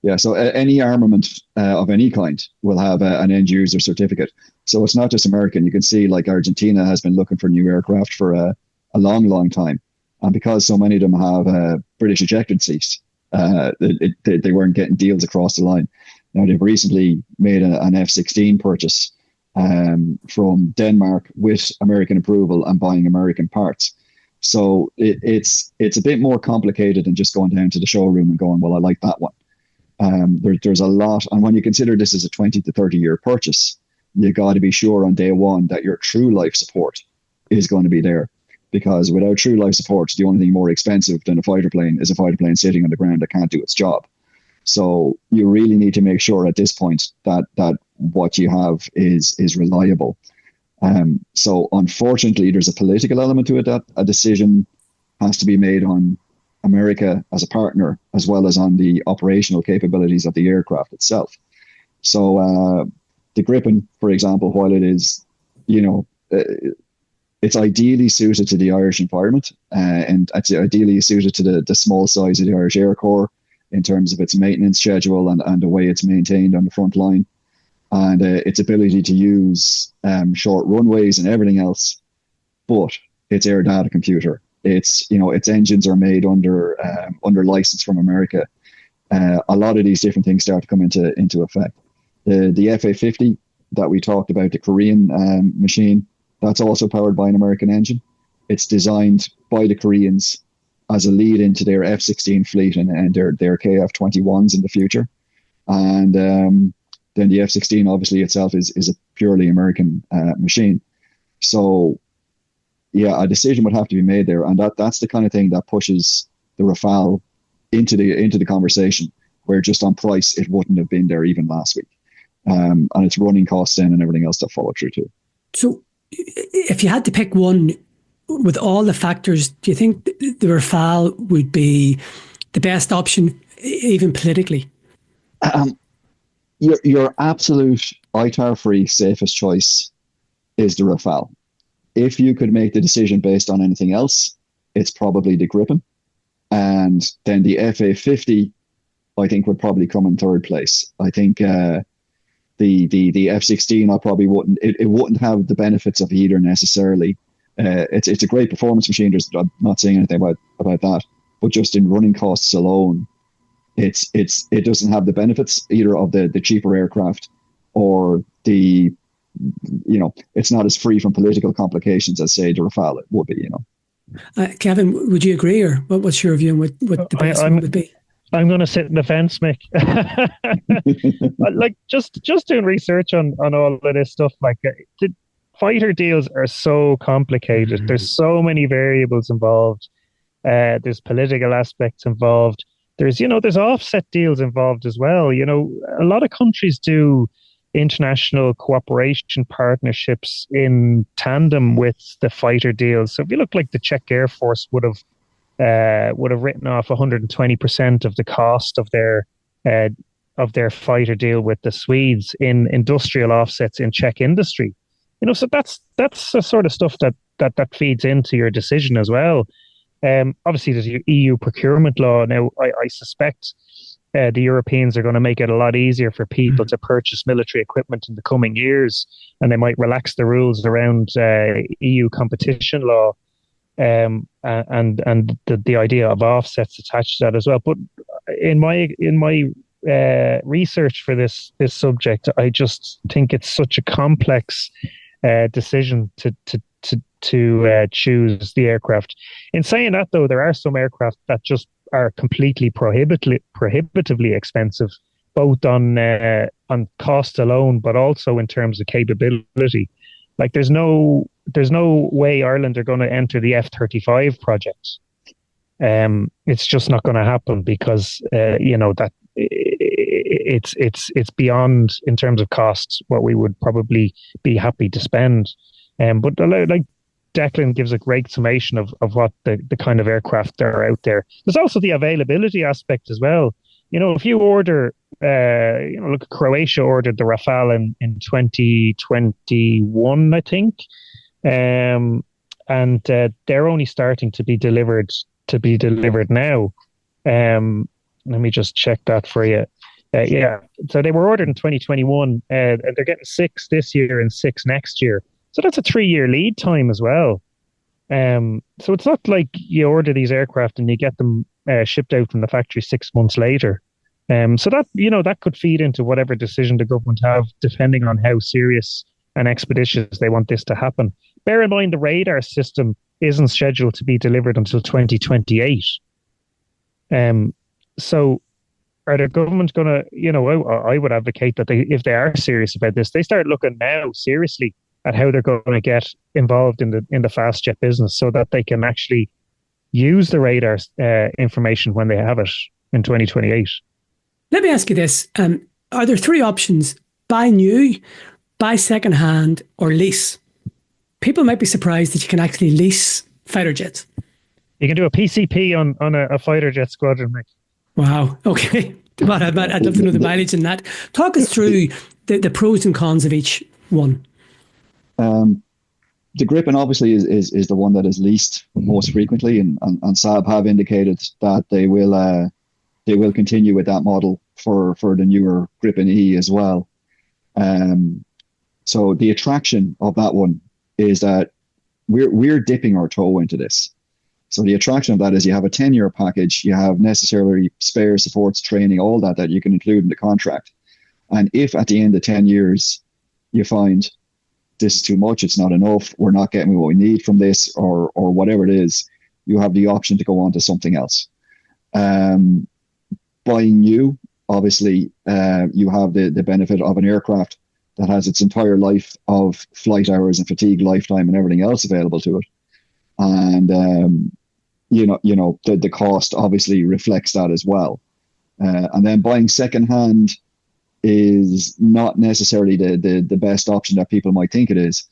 Speaker 2: Yeah, so any armament of any kind will have an end user certificate. So it's not just American. You can see like Argentina has been looking for new aircraft for a long, long time. And because so many of them have British ejected seats, they weren't getting deals across the line. Now, they've recently made an F-16 purchase from Denmark with American approval and buying American parts. So it's a bit more complicated than just going down to the showroom and going, well, I like that one. There's a lot. And when you consider this as a 20 to 30 year purchase, you got to be sure on day one that your true life support is going to be there. Because without true life support, the only thing more expensive than a fighter plane is a fighter plane sitting on the ground that can't do its job. So you really need to make sure at this point that what you have is reliable. So unfortunately, there's a political element to it that a decision has to be made on America as a partner, as well as on the operational capabilities of the aircraft itself. So the Gripen, for example, while it is, it's ideally suited to the Irish environment, and it's ideally suited to the small size of the Irish Air Corps in terms of its maintenance schedule and the way it's maintained on the front line, and its ability to use short runways and everything else. But its air data computer, its engines are made under license from America. A lot of these different things start to come into effect. The FA-50 that we talked about, the Korean machine, that's also powered by an American engine. It's designed by the Koreans as a lead into their F-16 fleet and their KF-21s in the future. And then the F-16 obviously itself is a purely American machine. So yeah, a decision would have to be made there, and that's the kind of thing that pushes the Rafale into the conversation, where just on price it wouldn't have been there even last week, and it's running costs in and everything else that follow through too.
Speaker 1: So if you had to pick one with all the factors, do you think the Rafale would be the best option, even politically?
Speaker 2: Your absolute ITAR-free safest choice is the Rafale. If you could make the decision based on anything else, it's probably the Gripen. And then the FA-50, I think, would probably come in third place. I think the F-16, I probably wouldn't. It wouldn't have the benefits of either necessarily. It's a great performance machine. I'm not saying anything about that, but just in running costs alone, it doesn't have the benefits either of the cheaper aircraft, or the, it's not as free from political complications as, say, the Rafale would be.
Speaker 1: Kevin, would you agree, or what's your view on what the best one would be?
Speaker 3: I'm going to sit in the fence, Mick. Like just doing research on all of this stuff, like the fighter deals are so complicated. Mm-hmm. There's so many variables involved. There's political aspects involved. There's offset deals involved as well. A lot of countries do international cooperation partnerships in tandem with the fighter deals. So if you look, like the Czech Air Force would have written off 120% of the cost of their fighter deal with the Swedes in industrial offsets in Czech industry. So that's the sort of stuff that feeds into your decision as well. Obviously, there's your EU procurement law. Now, I suspect the Europeans are going to make it a lot easier for people to purchase military equipment in the coming years, and they might relax the rules around EU competition law, and the idea of offsets attached to that as well. But in my research for this subject, I just think it's such a complex decision to choose the aircraft. In saying that, though, there are some aircraft that just are completely prohibitively expensive, both on cost alone, but also in terms of capability. Like there's no way Ireland are going to enter the F-35 project. It's just not going to happen because that it's beyond, in terms of costs, what we would probably be happy to spend. But like Declan gives a great summation of what the kind of aircraft that are out there. There's also the availability aspect as well. If you order, look, Croatia ordered the Rafale in 2021, I think, and they're only starting to be delivered now. Let me just check that for you. So they were ordered in 2021, and they're getting 6 this year and 6 next year. So that's a 3-year lead time as well. So it's not like you order these aircraft and you get them shipped out from the factory 6 months later. So that that could feed into whatever decision the government have, depending on how serious and expeditious they want this to happen. Bear in mind, the radar system isn't scheduled to be delivered until 2028. So are the government going to, I would advocate that if they are serious about this, they start looking now seriously at how they're going to get involved in the fast jet business, so that they can actually use the radar information when they have it in 2028.
Speaker 1: Let me ask you this. Are there 3 options: buy new, buy second-hand, or lease? People might be surprised that you can actually lease fighter jets.
Speaker 3: You can do a PCP on a fighter jet squadron, Mick.
Speaker 1: Wow. Okay. Well, I'd love to know the mileage in that. Talk us through the pros and cons of each one.
Speaker 2: The Gripen obviously is the one that is leased most frequently, and Saab have indicated that they will continue with that model for the newer Gripen E as well. So the attraction of that one is that we're dipping our toe into this. So the attraction of that is you have a 10-year package, you have necessary spare supports, training, all that you can include in the contract. And if at the end of 10 years you find this is too much, it's not enough, we're not getting what we need from this, or whatever it is, you have the option to go on to something else. Buying new, obviously, you have the benefit of an aircraft that has its entire life of flight hours and fatigue lifetime and everything else available to it. And, the cost obviously reflects that as well. And then buying secondhand is not necessarily the best option that people might think it is,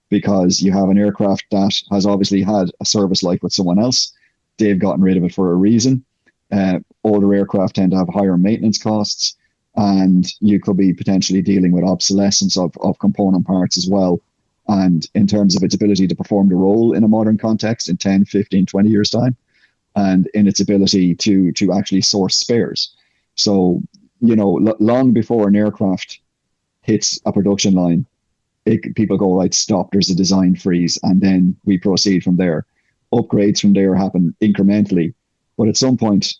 Speaker 2: because you have an aircraft that has obviously had a service life with someone else. They've gotten rid of it for a reason. Older aircraft tend to have higher maintenance costs, and you could be potentially dealing with obsolescence of component parts as well. And in terms of its ability to perform the role in a modern context in 10, 15, 20 years' time, and in its ability to actually source spares. So, long before an aircraft hits a production line, people go, right, stop, there's a design freeze, and then we proceed from there. Upgrades from there happen incrementally. But at some point,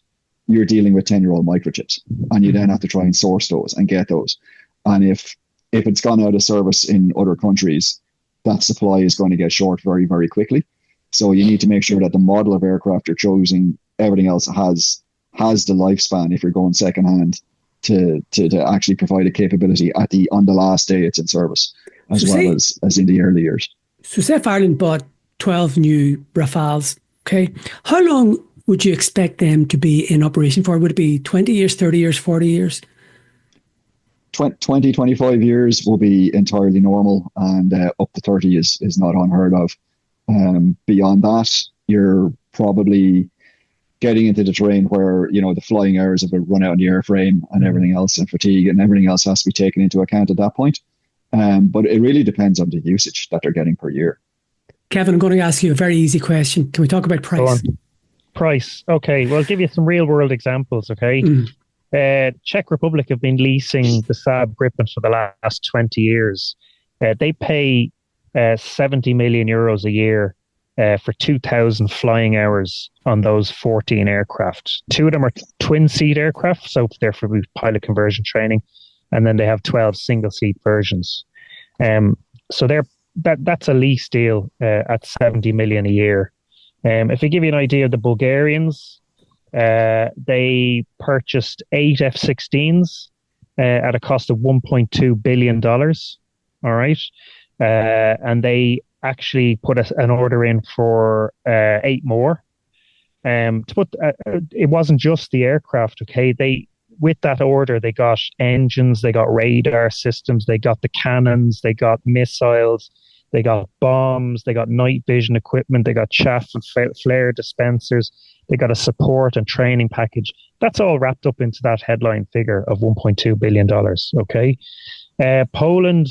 Speaker 2: you're dealing with 10-year-old microchips, and you then have to try and source those and get those. And if it's gone out of service in other countries, that supply is going to get short very, very quickly. So you need to make sure that the model of aircraft you're choosing, everything else has the lifespan, if you're going secondhand, to actually provide a capability on the last day it's in service, as in the early years.
Speaker 1: So say if Ireland bought 12 new Rafales, okay, how long would you expect them to be in operation for? Would it be 20 years, 30 years, 40 years?
Speaker 2: 20, 25 years will be entirely normal, and up to 30 is not unheard of. Beyond that, you're probably getting into the terrain where, the flying hours have run out on the airframe and everything else, and fatigue and everything else has to be taken into account at that point. But it really depends on the usage that they're getting per year.
Speaker 1: Kevin, I'm going to ask you a very easy question. Can we talk about price?
Speaker 3: Go on. Price. Okay. Well, I'll give you some real world examples. Okay. Czech Republic have been leasing the Saab Gripen for the last 20 years. They pay 70 million euros a year for 2,000 flying hours on those 14 aircraft. 2 of them are twin seat aircraft, so they're for pilot conversion training, and then they have 12 single seat versions. So that's a lease deal at 70 million a year. If I give you an idea of the Bulgarians, they purchased 8 F-16s at a cost of $1.2 billion. All right. And they actually put an order in for 8 more. It wasn't just the aircraft. Okay. With that order, they got engines, they got radar systems, they got the cannons, they got missiles, they got bombs, they got night vision equipment, they got chaff and flare dispensers, they got a support and training package. That's all wrapped up into that headline figure of $1.2 billion. Okay. Poland,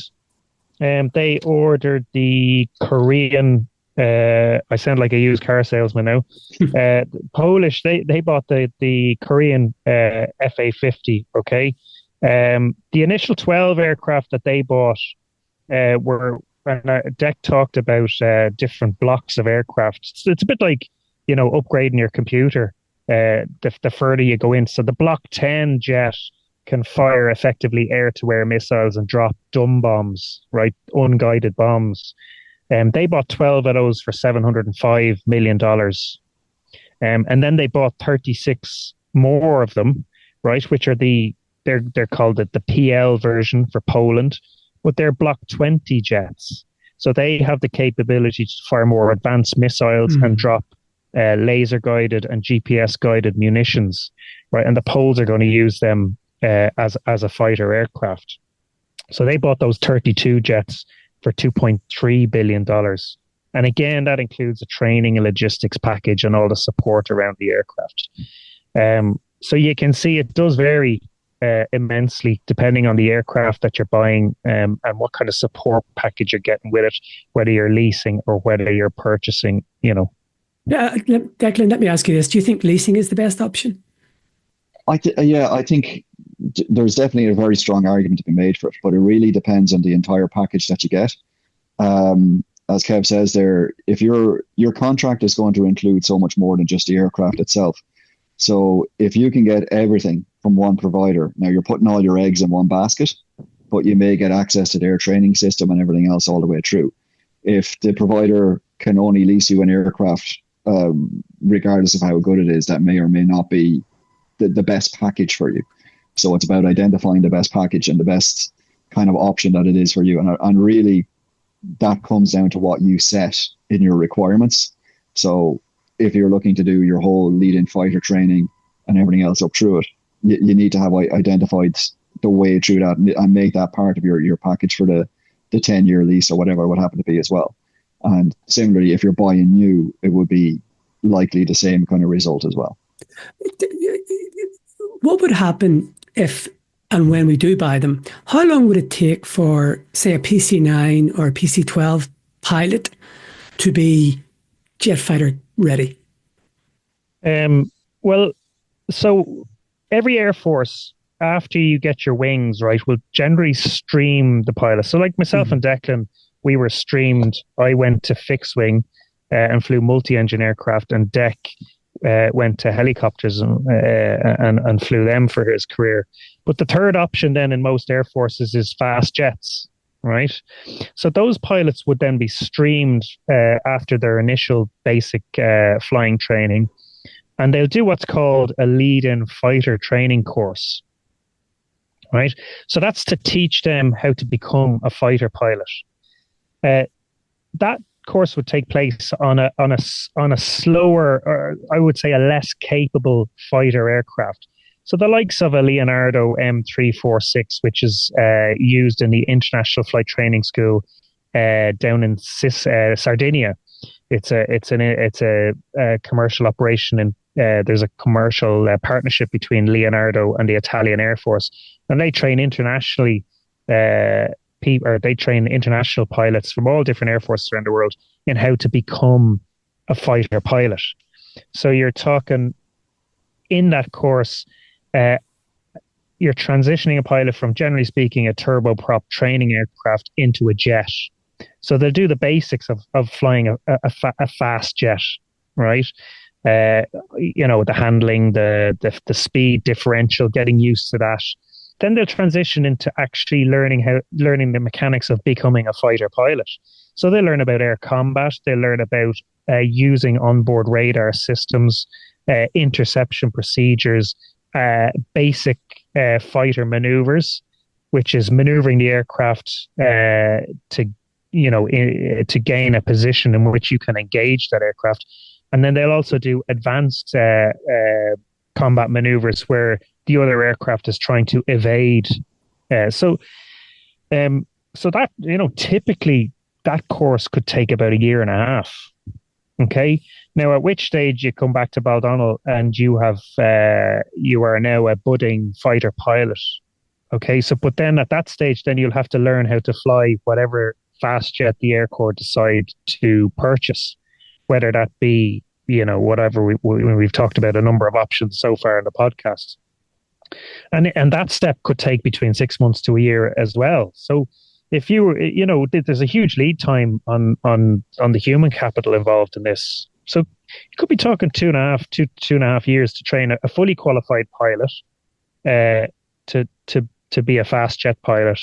Speaker 3: they ordered the Korean, I sound like a used car salesman now. Polish, they bought the Korean FA-50. Okay. The initial 12 aircraft that they bought were, and Deck talked about different blocks of aircraft. It's a bit like, upgrading your computer the further you go in. So the Block 10 jet can fire effectively air-to-air missiles and drop dumb bombs, right? Unguided bombs. They bought 12 of those for $705 million. And then they bought 36 more of them, right? Which are they're called the PL version for Poland, but they're Block 20 jets. So they have the capability to fire more advanced missiles and drop laser guided and GPS guided munitions, right? And the Poles are going to use them as a fighter aircraft. So they bought those 32 jets for $2.3 billion. And again, that includes a training and logistics package and all the support around the aircraft. So you can see it does vary immensely depending on the aircraft that you're buying and what kind of support package you're getting with it, whether you're leasing or whether you're purchasing,
Speaker 1: Yeah, Declan, let me ask you this. Do you think leasing is the best option?
Speaker 2: I think there's definitely a very strong argument to be made for it, but it really depends on the entire package that you get. As Kev says there, if your contract is going to include so much more than just the aircraft itself. So if you can get everything from one provider, now you're putting all your eggs in one basket, but you may get access to their training system and everything else all the way through. If the provider can only lease you an aircraft, regardless of how good it is, that may or may not be the best package for you. So it's about identifying the best package and the best kind of option that it is for you. And really, that comes down to what you set in your requirements. So if you're looking to do your whole lead-in fighter training and everything else up through it, you need to have identified the way through that and make that part of your package for the 10-year lease or whatever it would happen to be as well. And similarly, if you're buying new, it would be likely the same kind of result as well.
Speaker 1: What would happen if and when we do buy them? How long would it take for, say, a PC-9 or a PC-12 pilot to be jet fighter ready?
Speaker 3: Well, so every Air Force, after you get your wings, right, will generally stream the pilot. So like myself and Declan, we were streamed. I went to fixed wing and flew multi-engine aircraft, and Deck went to helicopters and flew them for his career. But the third option then in most air forces is fast jets, right? So those pilots would then be streamed after their initial basic flying training, and they'll do what's called a lead-in fighter training course, right? So that's to teach them how to become a fighter pilot. That course would take place on a slower, or I would say a less capable fighter aircraft. So the likes of a Leonardo M346, which is used in the International Flight Training School down in Sardinia. It's a commercial operation, and there's a commercial partnership between Leonardo and the Italian Air Force, and they train internationally. They train international pilots from all different air forces around the world in how to become a fighter pilot. So you're talking in that course, you're transitioning a pilot from, generally speaking, a turboprop training aircraft into a jet. So they'll do the basics of flying a fast jet, right? The handling, the speed differential, getting used to that. Then they'll transition into actually learning the mechanics of becoming a fighter pilot. So they learn about air combat. They learn about using onboard radar systems, interception procedures, basic fighter maneuvers, which is maneuvering the aircraft to gain a position in which you can engage that aircraft. And then they'll also do advanced combat maneuvers where the other aircraft is trying to evade. So that, typically that course could take about a year and a half. Okay. Now, at which stage you come back to Baldonnel and you are now a budding fighter pilot. Okay. So, but then at that stage, then you'll have to learn how to fly whatever fast jet the Air Corps decide to purchase, whether that be, whatever we've talked about a number of options so far in the podcast. And that step could take between 6 months to a year as well. So if there's a huge lead time on the human capital involved in this. So you could be talking two and a half years to train a fully qualified pilot to be a fast jet pilot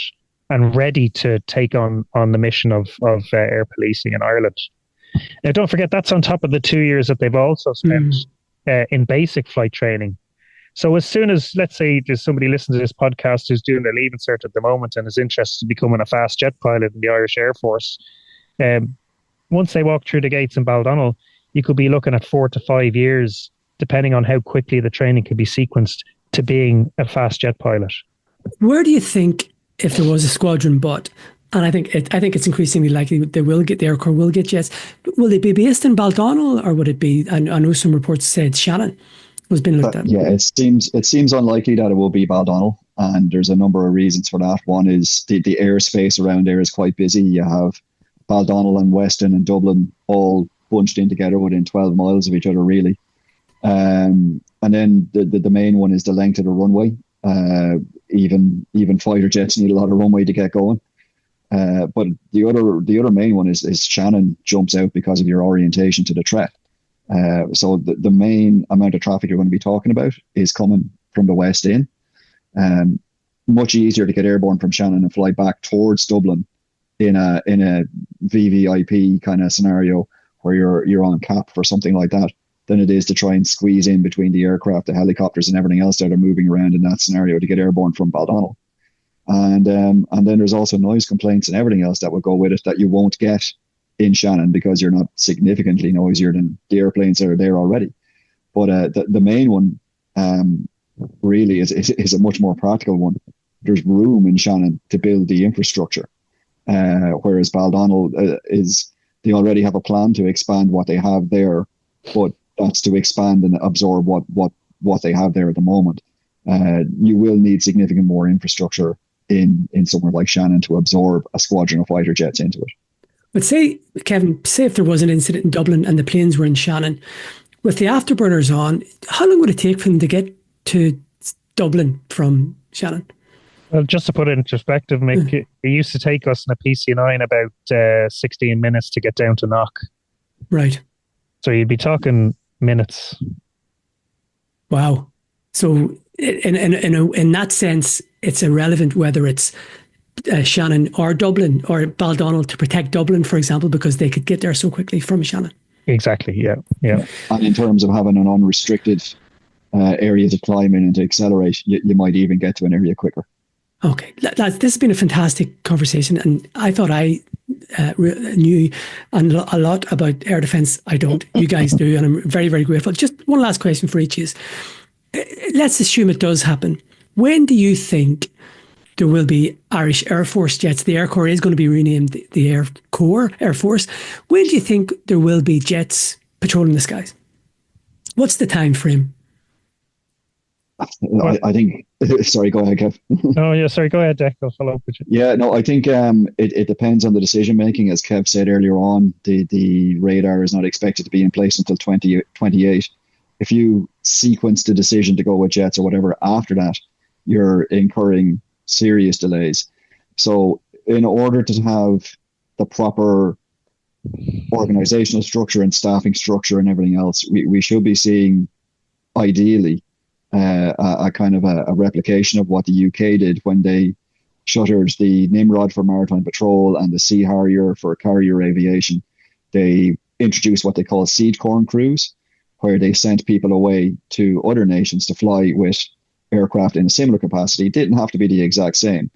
Speaker 3: and ready to take on the mission of air policing in Ireland. Now, don't forget, that's on top of the 2 years that they've also spent in basic flight training. So as soon as, let's say, there's somebody listening to this podcast who's doing their leaving cert at the moment and is interested in becoming a fast jet pilot in the Irish Air Force, once they walk through the gates in Baldonnel, you could be looking at 4 to 5 years, depending on how quickly the training could be sequenced, to being a fast jet pilot.
Speaker 1: Where do you think, if there was a squadron butt, and I think it's increasingly likely the Air Corps will get jets, will they be based in Baldonnel, or would it be? I know some reports said Shannon was being looked at.
Speaker 2: Yeah, it seems unlikely that it will be Baldonnel, and there's a number of reasons for that. One is the airspace around there is quite busy. You have Baldonnel and Weston and Dublin all bunched in together within 12 miles of each other, really. And then the main one is the length of the runway. Even fighter jets need a lot of runway to get going. But the other main one is Shannon jumps out because of your orientation to the threat. So the main amount of traffic you're going to be talking about is coming from the west in. Much easier to get airborne from Shannon and fly back towards Dublin in a VVIP kind of scenario where you're on cap for something like that than it is to try and squeeze in between the aircraft, the helicopters, and everything else that are moving around in that scenario to get airborne from Baldonnel. And then there's also noise complaints and everything else that will go with it that you won't get in Shannon because you're not significantly noisier than the airplanes that are there already. But the main one really is a much more practical one. There's room in Shannon to build the infrastructure, whereas Baldonnel they already have a plan to expand what they have there, but that's to expand and absorb what they have there at the moment. You will need significant more infrastructure in somewhere like Shannon to absorb a squadron of fighter jets into it.
Speaker 1: But Kevin, if there was an incident in Dublin and the planes were in Shannon, with the afterburners on, how long would it take for them to get to Dublin from Shannon?
Speaker 3: Well, just to put it in perspective, Mick, it used to take us in a PC9 about 16 minutes to get down to Knock.
Speaker 1: Right.
Speaker 3: So you'd be talking minutes.
Speaker 1: Wow. So in that sense, it's irrelevant whether it's Shannon or Dublin or Baldonnel to protect Dublin, for example, because they could get there so quickly from Shannon.
Speaker 3: Exactly. Yeah.
Speaker 2: And in terms of having an unrestricted area to climb in and to accelerate, you might even get to an area quicker.
Speaker 1: Okay, this has been a fantastic conversation, and I thought I knew a lot about air defence. I don't. You guys do, and I'm very, very grateful. Just one last question for each is, let's assume it does happen. When do you think there will be Irish Air Force jets? The Air Corps is going to be renamed the Air Corps, Air Force. When do you think there will be jets patrolling the skies? What's the time frame?
Speaker 2: I think, sorry, go ahead, Kev.
Speaker 3: Oh, yeah, sorry, go ahead, Dec. I'll follow up with you.
Speaker 2: Yeah, no, I think it depends on the decision making. As Kev said earlier on, the radar is not expected to be in place until 2028. If you sequence the decision to go with jets or whatever after that, you're incurring serious delays. So in order to have the proper organizational structure and staffing structure and everything else, we should be seeing, ideally, a kind of a replication of what the UK did when they shuttered the Nimrod for maritime patrol and the Sea Harrier for carrier aviation. They introduced what they call seed corn crews, where they sent people away to other nations to fly with aircraft in a similar capacity. It didn't have to be the exact same,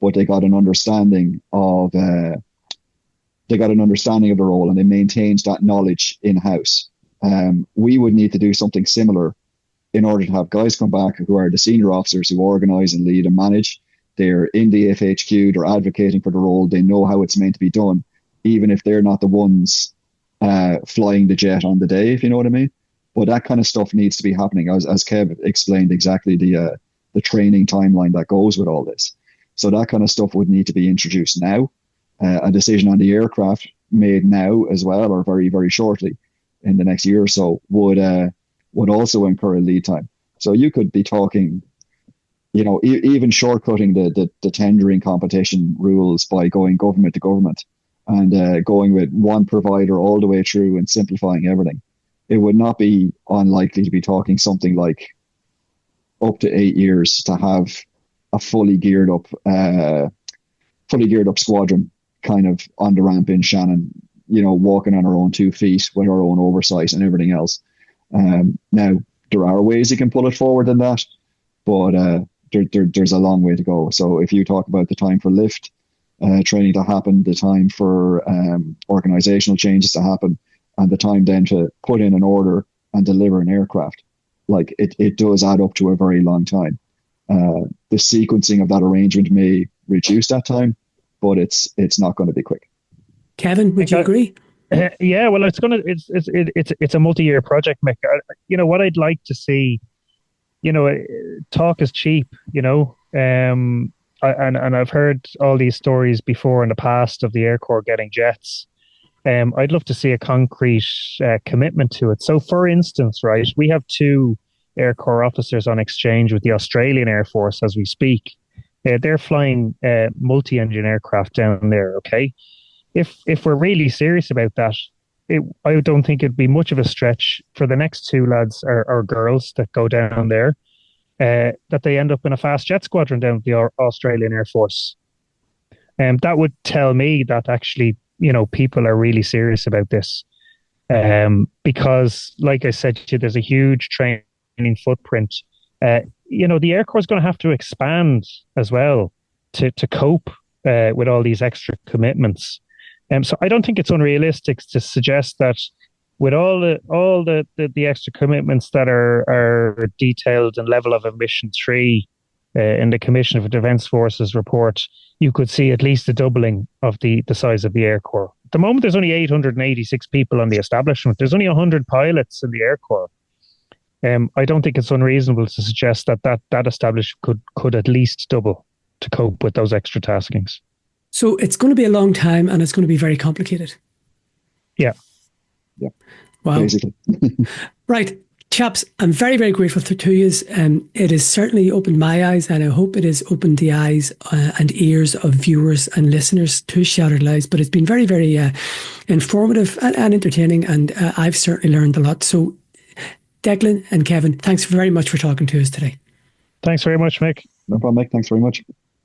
Speaker 2: but they got an understanding of the role, and they maintained that knowledge in-house. We would need to do something similar in order to have guys come back who are the senior officers who organise and lead and manage. They're in the FHQ, they're advocating for the role, they know how it's meant to be done, even if they're not the ones flying the jet on the day, if you know what I mean. But that kind of stuff needs to be happening, as Kev explained exactly the training timeline that goes with all this. So that kind of stuff would need to be introduced now. A decision on the aircraft made now as well, or very, very shortly in the next year or so, would also incur a lead time. So you could be talking, even shortcutting the tendering competition rules by going government to government and going with one provider all the way through and simplifying everything. It would not be unlikely to be talking something like up to 8 years to have a fully geared up squadron kind of on the ramp in Shannon, walking on our own 2 feet with our own oversight and everything else. Now, there are ways you can pull it forward than that, but there's a long way to go. So if you talk about the time for lift training to happen, the time for organizational changes to happen, and the time then to put in an order and deliver an aircraft, like it does add up to a very long time. The sequencing of that arrangement may reduce that time, but it's not going to be quick.
Speaker 1: Kevin, would you agree?
Speaker 3: Yeah, well, it's a multi-year project, Mick. What I'd like to see, talk is cheap, and I've heard all these stories before in the past of the Air Corps getting jets. I'd love to see a concrete commitment to it. So, for instance, right, we have 2 Air Corps officers on exchange with the Australian Air Force as we speak. They're flying multi-engine aircraft down there, okay? If we're really serious about that, I don't think it'd be much of a stretch for the next 2 lads or girls that go down there, that they end up in a fast jet squadron down with the Australian Air Force. That would tell me that actually, people are really serious about this. Because, like I said to you, there's a huge training footprint. The Air Corps is going to have to expand as well to cope with all these extra commitments. So I don't think it's unrealistic to suggest that with all the extra commitments that are detailed in level of ambition 3 in the Commission for Defence Forces report, you could see at least a doubling of the size of the Air Corps. At the moment, there's only 886 people on the establishment. There's only 100 pilots in the Air Corps. I don't think it's unreasonable to suggest that establishment could at least double to cope with those extra taskings.
Speaker 1: So it's going to be a long time and it's going to be very complicated.
Speaker 3: Yeah.
Speaker 1: Wow.
Speaker 2: Basically.
Speaker 1: Right. Chaps, I'm very, very grateful to you. It has certainly opened my eyes, and I hope it has opened the eyes and ears of viewers and listeners to Shattered Lives. But it's been very, very informative and entertaining, and I've certainly learned a lot. So Declan and Kevin, thanks very much for talking to us today.
Speaker 3: Thanks very much, Mick.
Speaker 2: No problem, Mick. Thanks very much.